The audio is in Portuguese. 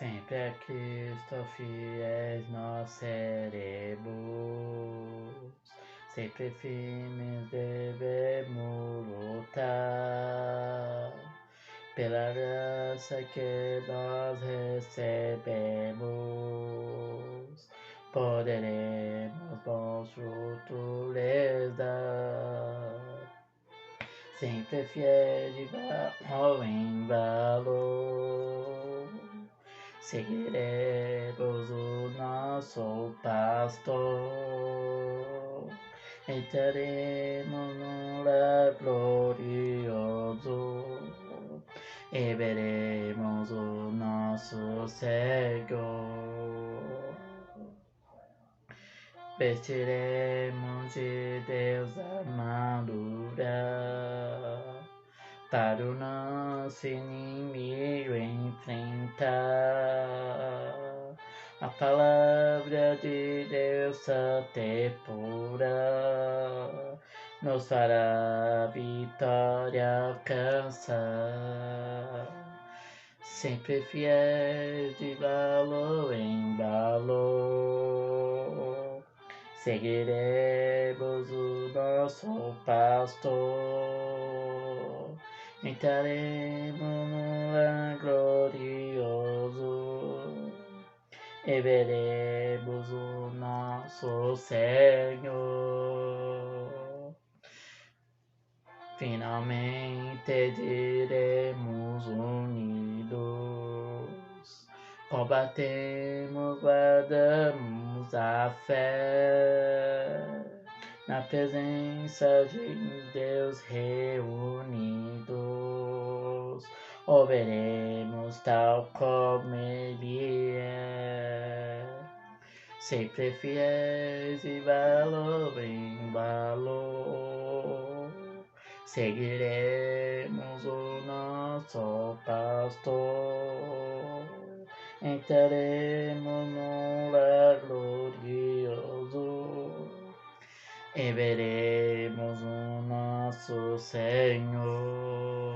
Sempre a Cristo fiéis nós seremos, sempre firmes devemos lutar, pela graça que nós recebemos, poderemos bons frutos lhes dar. Sempre fiéis de valor em valor, seguiremos o nosso pastor, entraremos no lar glorioso e veremos o nosso Senhor. Vestiremos de Deus a armadura para o nosso inimigo enfrentar. A palavra de Deus santa e pura nos fará a vitória alcançar. Sempre fiéis de valor em valor, seguiremos o nosso pastor, entraremos no lar glorioso e veremos o nosso Senhor. Finalmente diremos unidos, combatemos, guardamos a fé, na presença de Deus reunidos, ouviremos tal como Ele é, sempre fiéis de valor em valor, seguiremos o nosso pastor, entraremos no lar glorioso e veremos o nosso Senhor.